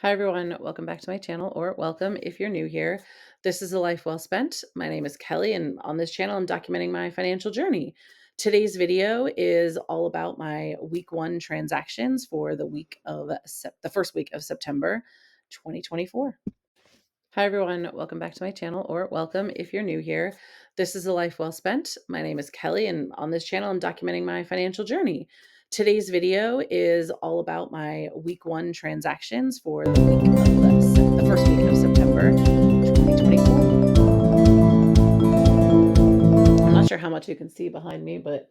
Hi, everyone. Welcome back to my channel, or welcome if you're new here. This is A Life Well Spent. My name is Kelly, and on this channel, I'm documenting my financial journey. Today's video is all about my week one transactions for the first week of September 2024. Hi, everyone. Welcome back to my channel, or welcome if you're new here. This is A Life Well Spent. My name is Kelly, and on this channel, I'm documenting my financial journey. Today's video is all about my week one transactions for the first week of September 2024. I'm not sure how much you can see behind me, but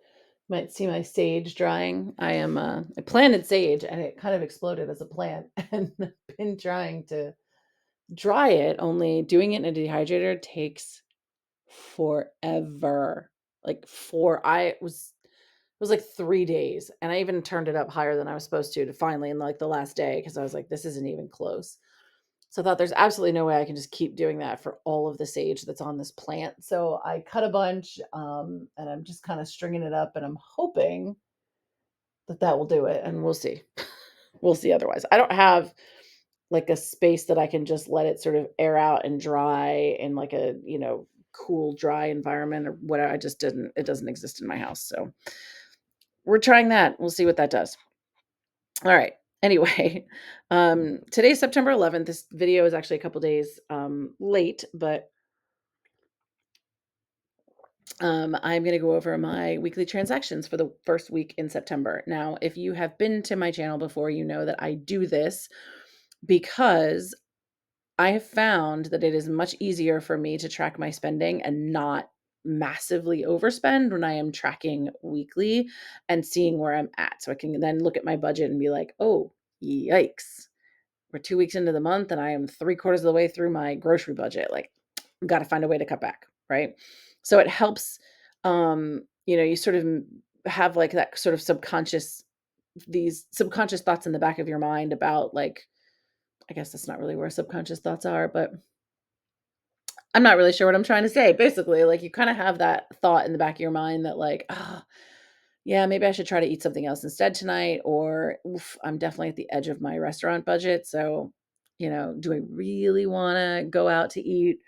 you might see my sage drying. I planted sage, and it kind of exploded as a plant, and I've been trying to dry it, only doing it in a dehydrator takes forever. It was like 3 days, and I even turned it up higher than I was supposed to finally in, like, the last day, because I was like, "This isn't even close." So I thought there's absolutely no way I can just keep doing that for all of the sage that's on this plant. So I cut a bunch, and I'm just kinda stringing it up, and I'm hoping that that will do it, and we'll see. We'll see otherwise. I don't have like a space that I can just let it sort of air out and dry in like a, cool, dry environment or whatever. It doesn't exist in my house. So we're trying that. We'll see what that does. All right. Anyway, today's September 11th. This video is actually a couple days late, but I'm going to go over my weekly transactions for the first week in September. Now, if you have been to my channel before, you know that I do this because I have found that it is much easier for me to track my spending and not massively overspend when I am tracking weekly and seeing where I'm at. So I can then look at my budget and be like, oh, yikes. We're 2 weeks into the month and I am 3/4 of the way through my grocery budget. Like, got to find a way to cut back. Right. So it helps, you sort of have like that sort of these subconscious thoughts in the back of your mind about like, I guess that's not really where subconscious thoughts are, but I'm not really sure what I'm trying to say. Basically, like, you kinda have that thought in the back of your mind that, like, "Ah, yeah, maybe I should try to eat something else instead tonight," or, "Oof, I'm definitely at the edge of my restaurant budget, so, do I really wanna go out to eat?"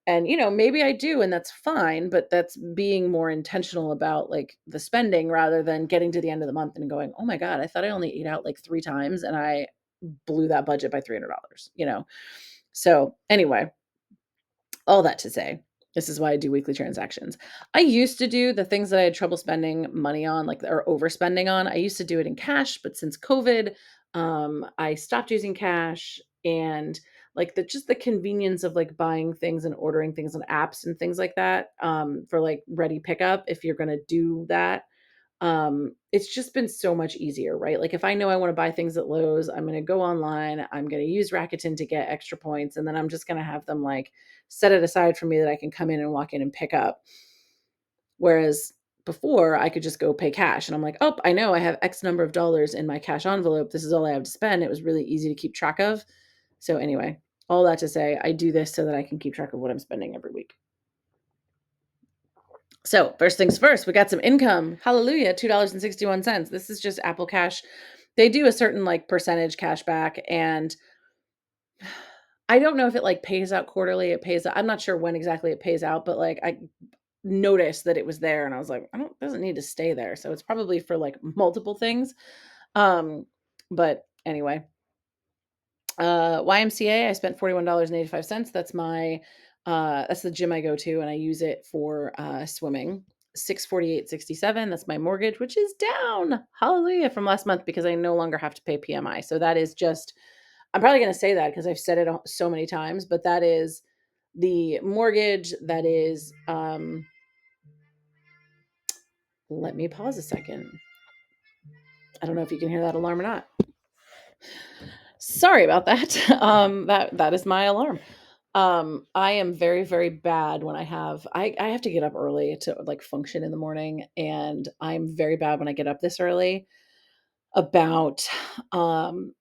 And, maybe I do, and that's fine, but that's being more intentional about, like, the spending rather than getting to the end of the month and going, "Oh my god, I thought I only ate out, like, 3 times, and I blew that budget by $300," you know? So, anyway, all that to say, this is why I do weekly transactions. I used to do the things that I had trouble spending money on, like, or overspending on. I used to do it in cash, but since COVID, I stopped using cash, and like the convenience of like buying things and ordering things on apps and things like that, for like ready pickup. If you're gonna do that, it's just been so much easier, right? Like if I know I want to buy things at Lowe's, I'm going to go online, I'm going to use Rakuten to get extra points, and then I'm just going to have them like set it aside for me that I can come in and walk in and pick up. Whereas before I could just go pay cash and I'm like, "Oh, I know I have X number of dollars in my cash envelope. This is all I have to spend." It was really easy to keep track of. So anyway, all that to say, I do this so that I can keep track of what I'm spending every week. So, first things first, we got some income. Hallelujah, $2.61. This is just Apple Cash. They do a certain like percentage cash back, and I don't know if it like pays out quarterly. I'm not sure when exactly it pays out, but like I noticed that it was there and I was like, I don't it doesn't need to stay there. So it's probably for like multiple things. Um but anyway, YMCA, I spent $41.85. That's the gym I go to, and I use it for swimming. 648.67. That's my mortgage, which is down. Hallelujah, from last month because I no longer have to pay PMI. So that is just I'm probably going to say that because I've said it so many times, but that is the mortgage that is let me pause a second. I don't know if you can hear that alarm or not. Sorry about that. That is my alarm. I am very, very bad when I have to get up early to like function in the morning, and I'm very bad when I get up this early about um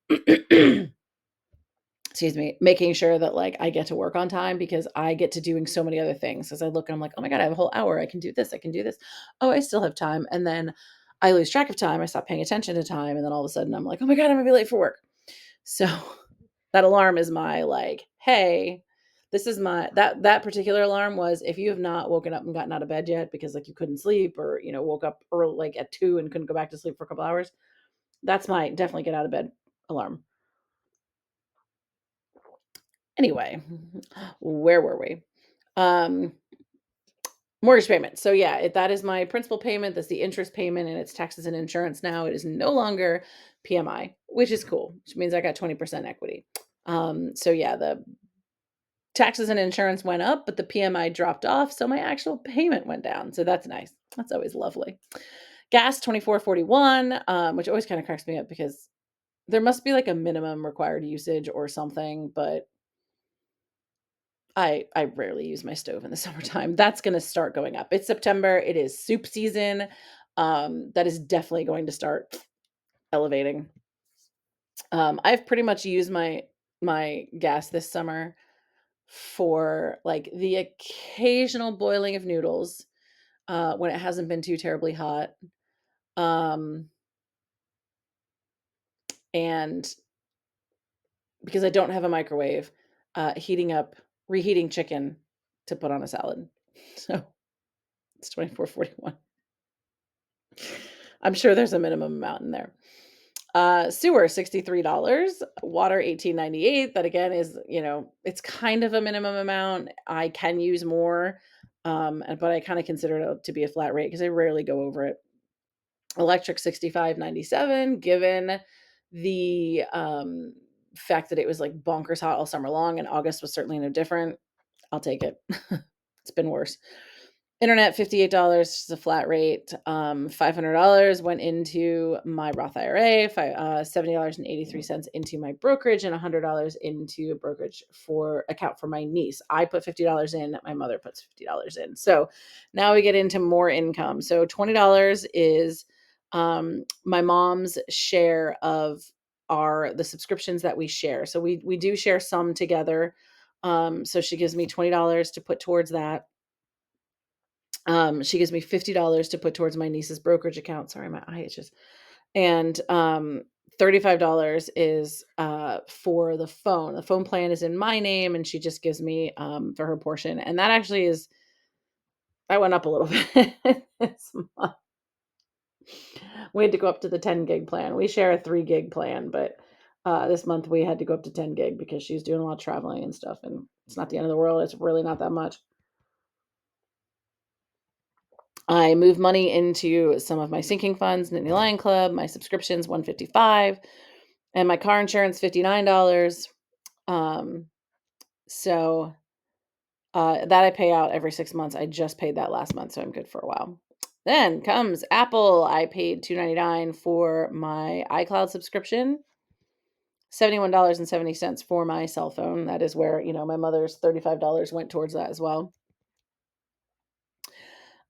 excuse me, making sure that like I get to work on time because I get to doing so many other things. As I look and I'm like, oh my God, I have a whole hour. I can do this. I can do this. Oh, I still have time. And then I lose track of time. I stop paying attention to time. And then all of a sudden I'm like, oh my God, I'm gonna be late for work. So That alarm is my like, hey, this is my that particular alarm was if you have not woken up and gotten out of bed yet because like you couldn't sleep or woke up early like at 2 and couldn't go back to sleep for a couple hours. That's my definitely get out of bed alarm. Anyway, where were we? Um Mortgage payment. So yeah, that is my principal payment. That's the interest payment, and it's taxes and insurance now. It is no longer PMI, which is cool, which means I got 20% equity. So yeah, the taxes and insurance went up, but the PMI dropped off, so my actual payment went down. So that's nice. That's always lovely. Gas 24.41, which always kind of cracks me up because there must be like a minimum required usage or something, but I rarely use my stove in the summertime. That's gonna start going up. It's September, it is soup season. That is definitely going to start elevating. I've pretty much used my gas this summer for, like, the occasional boiling of noodles, when it hasn't been too terribly hot, um, and because I don't have a microwave, heating up reheating chicken to put on a salad. So, it's 24.41. I'm sure there's a minimum amount in there. Sewer, $63, water, 18.98. That again is, it's kind of a minimum amount. I can use more, but I kind of consider it to be a flat rate because I rarely go over it. Electric, 65.97, given the fact that it was like bonkers hot all summer long, and August was certainly no different. I'll take it. It's been worse. Internet, $58, is a flat rate. $500 went into my Roth IRA, $70.83 into my brokerage, and $100 into a brokerage for account for my niece. I put $50 in, my mother puts $50 in. So now we get into more income. So $20 is my mom's share of the subscriptions that we share. So we do share some together. So she gives me $20 to put towards that. She gives me $50 to put towards my niece's brokerage account. Sorry, my eye itches. And $35 is for the phone. The phone plan is in my name, and she just gives me for her portion. And that actually is, I went up a little bit this month. We had to go up to the 10 gig plan. We share a 3 gig plan, but this month we had to go up to 10 gig because she's doing a lot of traveling and stuff. And it's not the end of the world. It's really not that much. I move money into some of my sinking funds, Nittany Lion Club, my subscriptions, 155, and my car insurance, $59. Um, so that I pay out every 6 months. I just paid that last month, so I'm good for a while. Then comes Apple. I paid $2.99 for my iCloud subscription, $71.70 for my cell phone. That is where, my mother's $35 went towards that as well.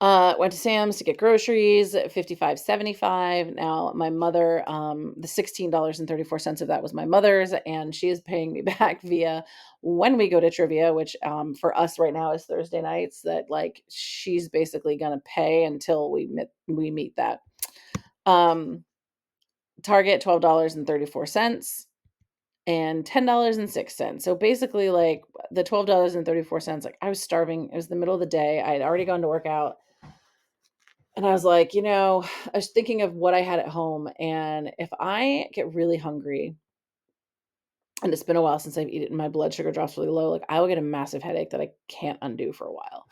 Went to Sam's to get groceries, 55.75. Now my mother, the $16.34 of that was my mother's, and she is paying me back via when we go to trivia, which for us right now is Thursday nights. That like she's basically gonna pay until we meet that. Um, Target, $12.34 and $10.06. So basically, like the $12.34, like I was starving. It was the middle of the day. I had already gone to work out. And I was like, I was thinking of what I had at home. And if I get really hungry, and it's been a while since I've eaten, my blood sugar drops really low, like I will get a massive headache that I can't undo for a while.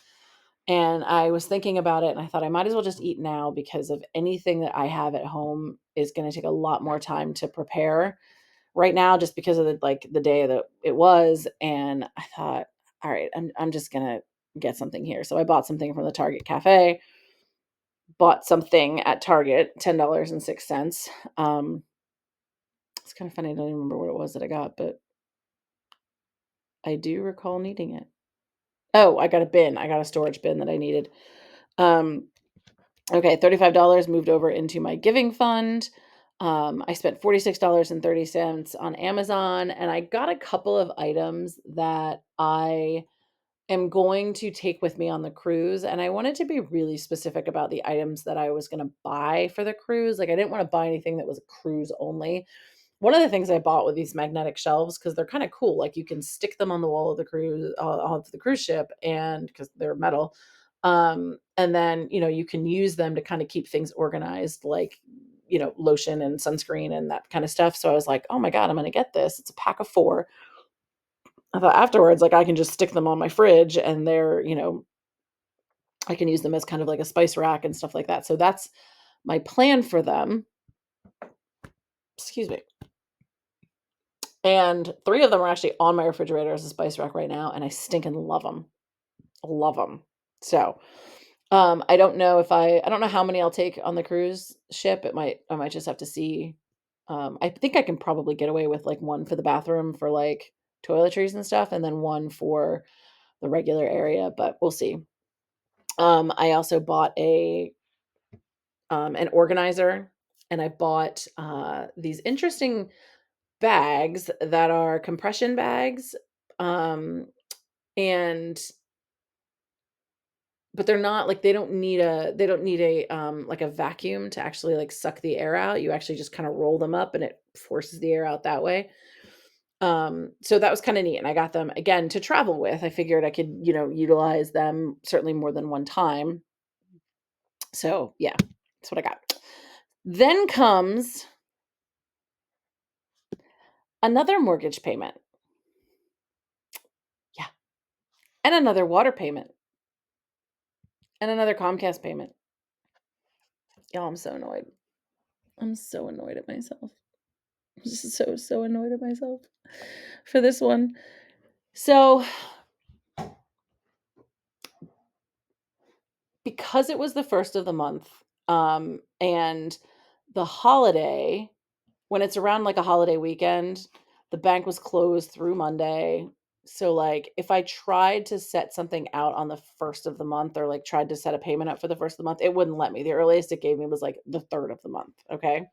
And I was thinking about it and I thought I might as well just eat now because of anything that I have at home is going to take a lot more time to prepare right now just because of the day that it was. And I thought, all right, I'm just going to get something here. So I bought something from the Target cafe. Bought something at Target, $10.06. It's kind of funny, I don't even remember what it was that I got, but I do recall needing it. Oh, I got a bin. I got a storage bin that I needed. Okay, $35 moved over into my giving fund. I spent $46.30 on Amazon, and I got a couple of items that I am going to take with me on the cruise, and I wanted to be really specific about the items that I was gonna buy for the cruise. Like, I didn't wanna buy anything that was a cruise only. one of the things I bought with these magnetic shelves, because they're kind of cool, like you can stick them on the wall of the cruise of the cruise ship, and because they're metal, and then you can use them to kind of keep things organized, like lotion and sunscreen and that kind of stuff. So I was like, oh my god, I'm gonna get this. It's a pack of 4. I thought afterwards, like, I can just stick them on my fridge, and I can use them as kind of like a spice rack and stuff like that. So that's my plan for them. Excuse me. And 3 of them are actually on my refrigerator as a spice rack right now, and I stinking love them. Love them. So, I don't know if I don't know how many I'll take on the cruise ship. I might just have to see. I think I can probably get away with, like, 1 for the bathroom for, like, toiletries and stuff, and then 1 for the regular area, but we'll see. I also bought an organizer, and I bought, these interesting bags that are compression bags, um, and but they're not like they don't need like a vacuum to actually, like, suck the air out. You actually just kinda roll them up, and it forces the air out that way. So that was kinda neat, and I got them, again, to travel with. I figured I could, utilize them certainly more than one time. So, yeah, that's what I got. Then comes another mortgage payment. Yeah, and another water payment, and another Comcast payment. Y'all, I'm so annoyed. I'm so annoyed at myself. I'm just so annoyed at myself for this one. So, because it was the first of the month, and the holiday, when it's around, like, a holiday weekend, the bank was closed through Monday. So, like, if I tried to set something out on the first of the month, or, like, tried to set a payment up for the first of the month, it wouldn't let me. The earliest it gave me was, like, the 3rd of the month, okay?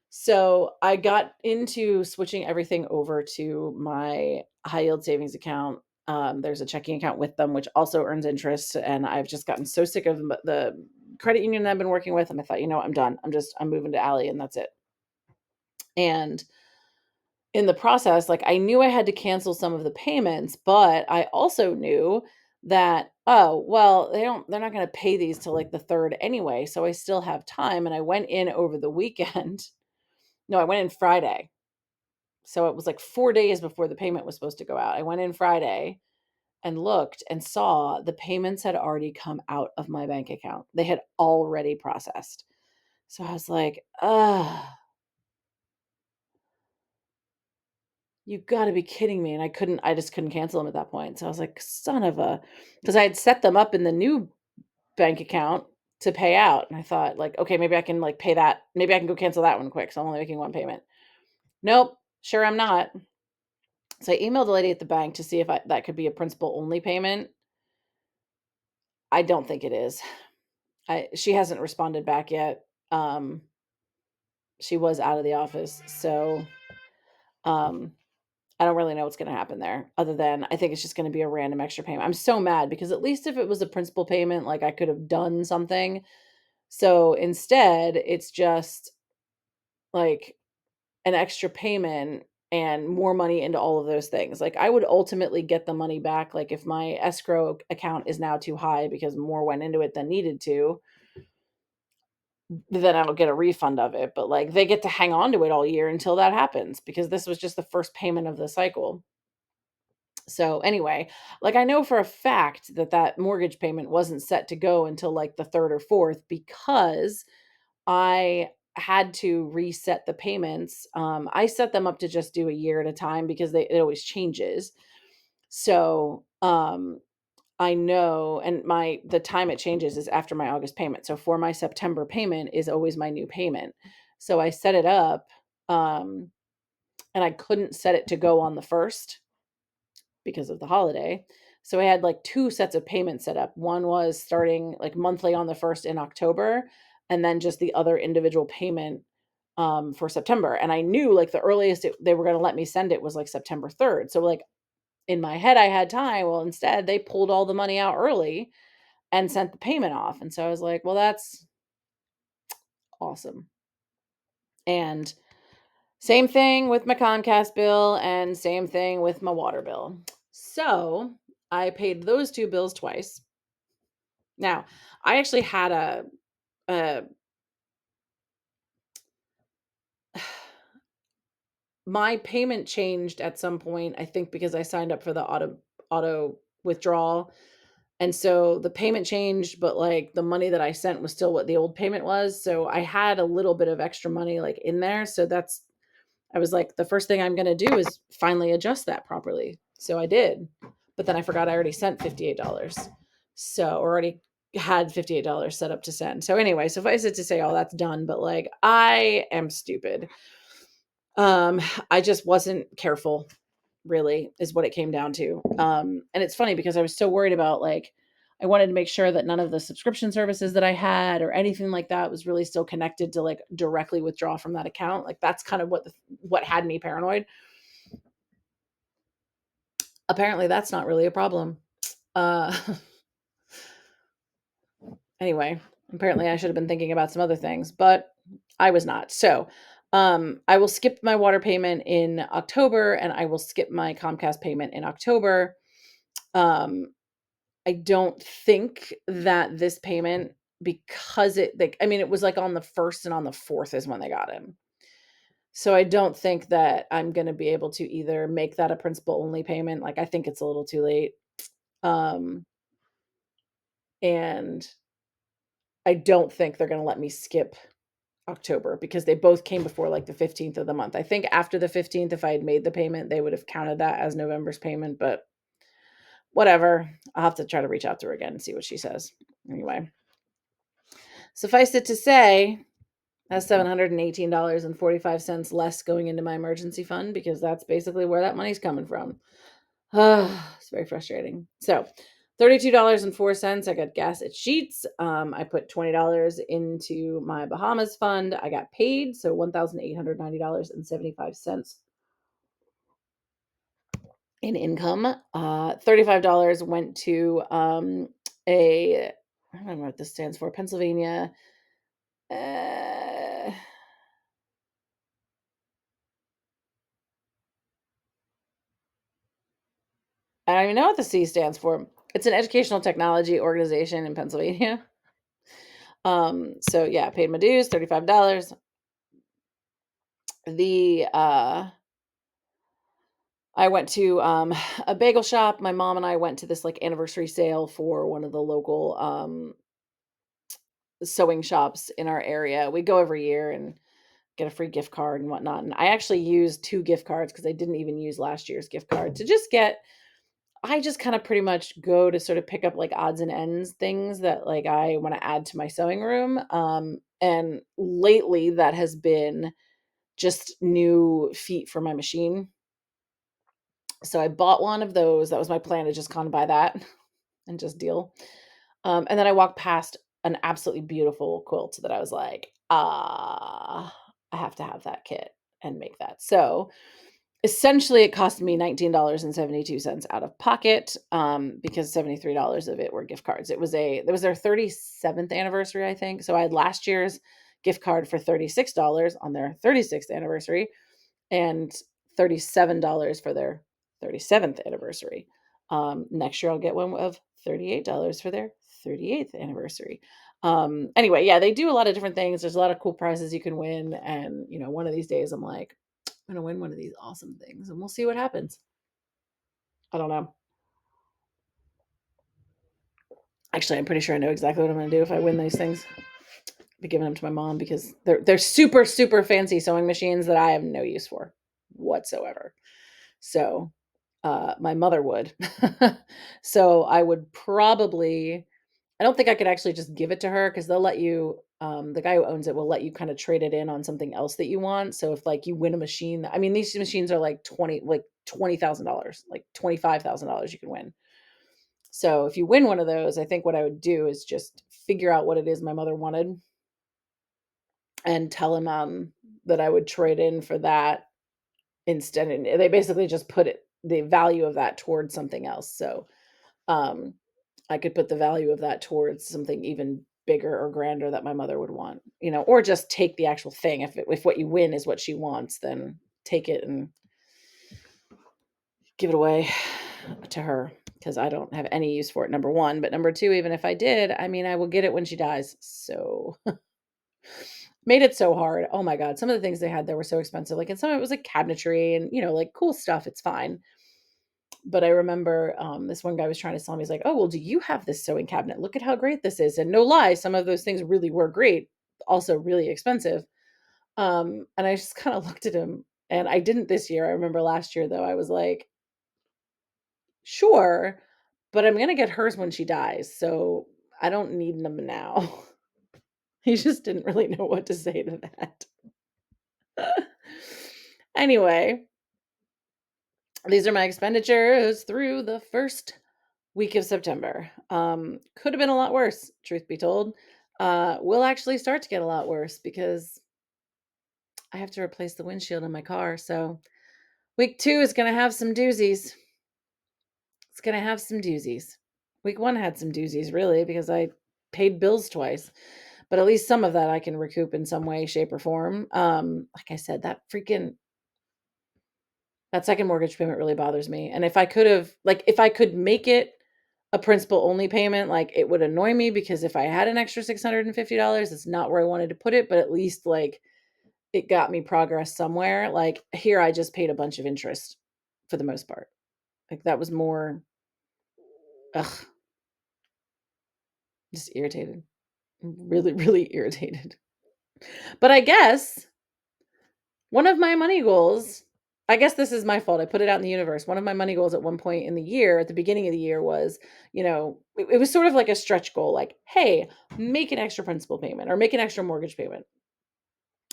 So, I got into switching everything over to my high yield savings account. There's a checking account with them, which also earns interest, and I've just gotten so sick of the credit union I've been working with, and I thought, "You know what? I'm done. I'm moving to Ally, and that's it." And in the process, like, I knew I had to cancel some of the payments, but I also knew that, "Oh, well, they're not gonna pay these till, like, the 3rd anyway, so I still have time," and I went in over the weekend. No, I went in Friday. So it was, like, 4 days before the payment was supposed to go out. I went in Friday and looked and saw the payments had already come out of my bank account. They had already processed. So I was like, "Ugh, you gotta be kidding me," and I just couldn't cancel them at that point. So I was like, "Son of a," because I had set them up in the new bank account to pay out, and I thought, like, "Okay, maybe I can, like, pay that, maybe I can go cancel that one quick, so I'm only making 1 payment." Nope, sure I'm not. So I emailed the lady at the bank to see if that could be a principal only payment. I don't think it is. She hasn't responded back yet. She was out of the office, so, um, I don't really know what's gonna happen there, other than I think it's just gonna be a random extra payment. I'm so mad because at least if it was a principal payment, like, I could have done something. So instead, it's just, like, an extra payment and more money into all of those things. Like, I would ultimately get the money back, like, if my escrow account is now too high because more went into it than needed to, then I don't get a refund of it, but, like, they get to hang on to it all year until that happens, because this was just the first payment of the cycle. So, anyway, like, I know for a fact that that mortgage payment wasn't set to go until, like, the 3rd or 4th, because I had to reset the payments. I set them up to just do a year at a time because it always changes. So, I know, and the time it changes is after my August payment. So for my September payment is always my new payment. So I set it up, um, and I couldn't set it to go on the 1st because of the holiday. So I had, like, 2 sets of payments set up. One was starting, like, monthly on the 1st in October, and then just the other individual payment, for September. And I knew, like, the earliest they were gonna let me send it was, like, September 3rd. So, like, in my head, I had time. Well, instead, they pulled all the money out early and sent the payment off, and so I was like, "Well, that's awesome." And Same thing with my Comcast bill and same thing with my water bill. So I paid those two bills twice. Now, I actually had a my payment changed at some point, I think because I signed up for the auto withdrawal. And so the payment changed, but like the money that I sent was still what the old payment was. So I had a little bit of extra money like in there. So I was like, the first thing I'm going to do is finally adjust that properly. So I did. But then I forgot I already sent $58. So, or already had $58 set up to send. So anyway, suffice it to say all that's done, but like I am stupid. Um I just wasn't careful, really, is what it came down to. And it's funny because I was so worried about like I wanted to make sure that none of the subscription services that I had or anything like that was really still connected to like directly withdraw from that account. Like that's kind of what had me paranoid. Apparently that's not really a problem. Uh anyway, apparently I should have been thinking about some other things, but I was not. So, I will skip my water payment in October and I will skip my Comcast payment in October. Um I don't think that this payment, because it like I mean it was like on the 1st and on the 4th is when they got him. So I don't think that I'm going to be able to either make that a principal only payment. Like I think it's a little too late. Um and I don't think they're going to let me skip October because they both came before like the 15th of the month. I think after the 15th if I had made the payment, they would have counted that as November's payment, but whatever. I'll have to try to reach out to her again and see what she says. Anyway, suffice it to say, that's $718.45 less going into my emergency fund because that's basically where that money's coming from. It's very frustrating. So, $32.04. I got gas at Sheets. I put $20 into my Bahamas fund. I got paid, so $1,890.75 in income. $35 went to a I don't know what this stands for. Pennsylvania. Uh, I don't even know what the C stands for. It's an educational technology organization in Pennsylvania. So yeah, paid my dues, $35. The I went to a bagel shop. My mom and I went to this like anniversary sale for one of the local sewing shops in our area. We go every year and get a free gift card and whatnot. And I actually used 2 gift cards because I didn't even use last year's gift card to just get I just kind of pretty much go to sort of pick up like odds and ends things that like I want to add to my sewing room. And lately that has been just new feet for my machine. So I bought one of those. That was my plan, to just kind of buy that and just deal. And then I walked past an absolutely beautiful quilt that I was like, I have to have that kit and make that. So essentially, it cost me $19.72 out of pocket, because $73 of it were gift cards. It was their 37th anniversary, I think. So I had last year's gift card for $36 on their 36th anniversary and $37 for their 37th anniversary. Next year I'll get one of $38 for their 38th anniversary. Anyway, yeah, they do a lot of different things. There's a lot of cool prizes you can win. And, one of these days I'm like, I'm going to win one of these awesome things and we'll see what happens. I don't know. Actually, I'm pretty sure I know exactly what I'm going to do if I win these things. I'll be giving them to my mom because they're super, super fancy sewing machines that I have no use for whatsoever. So, my mother would. So I would probably I don't think I could actually just give it to her because they'll let you the guy who owns it will let you kind of trade it in on something else that you want. So if like you win a machine, I mean these machines are like $20,000, like $25,000 you can win. So if you win one of those, I think what I would do is just figure out what it is my mother wanted and tell him that I would trade in for that instead. And they basically just put the value of that towards something else. So um I could put the value of that towards something even bigger or grander that my mother would want, or just take the actual thing. If what you win is what she wants, then take it and give it away to her because I don't have any use for it, number one. But number two, even if I did, I mean, I will get it when she dies. So made it so hard. Oh my God. Some of the things they had there were so expensive. Like, and some of it was like cabinetry and, like cool stuff. It's fine. But I remember this one guy was trying to sell me. He's like, "Oh, well, do you have this sewing cabinet? Look at how great this is." And no lie, some of those things really were great, also really expensive. And I just kind of looked at him, and I didn't this year. I remember last year though, I was like, "Sure, but I'm gonna get hers when she dies, so I don't need them now." He just didn't really know what to say to that. Anyway, these are my expenditures through the first week of September. Could have been a lot worse, truth be told. Will actually start to get a lot worse because I have to replace the windshield in my car. So week 2 is going to have some doozies. It's going to have some doozies. Week 1 had some doozies, really, because I paid bills twice. But at least some of that I can recoup in some way, shape, or form. Like I said, that second mortgage payment really bothers me. And if I could make it a principal only payment, like, it would annoy me because if I had an extra $650, it's not where I wanted to put it, but at least, like, it got me progress somewhere. Like, here, I just paid a bunch of interest for the most part. Like, that was more, ugh, just irritated. Really, really irritated. But I guess one of my money goals, I guess this is my fault. I put it out in the universe. One of my money goals at one point in the year, at the beginning of the year, was, it was sort of like a stretch goal, like, hey, make an extra principal payment or make an extra mortgage payment,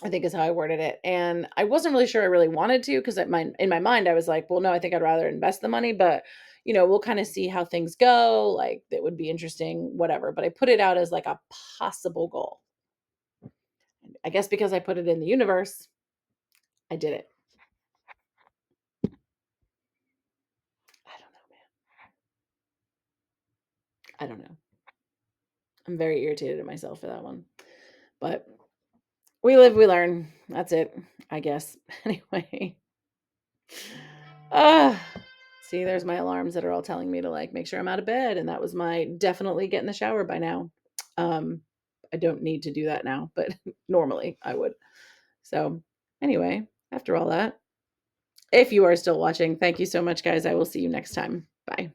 I think is how I worded it. And I wasn't really sure I really wanted to because in my mind, I was like, well, no, I think I'd rather invest the money, but we'll kind of see how things go. Like, that would be interesting, whatever. But I put it out as like a possible goal. I guess because I put it in the universe, I did it. I don't know, man. I don't know. I'm very irritated at myself for that one. But we live, we learn. That's it, I guess. Anyway. Uh See, there's my alarms that are all telling me to, like, make sure I'm out of bed, and that was my definitely get in the shower by now. Um I don't need to do that now, but normally I would. So, anyway, after all that, if you are still watching, thank you so much, guys. I will see you next time. Bye.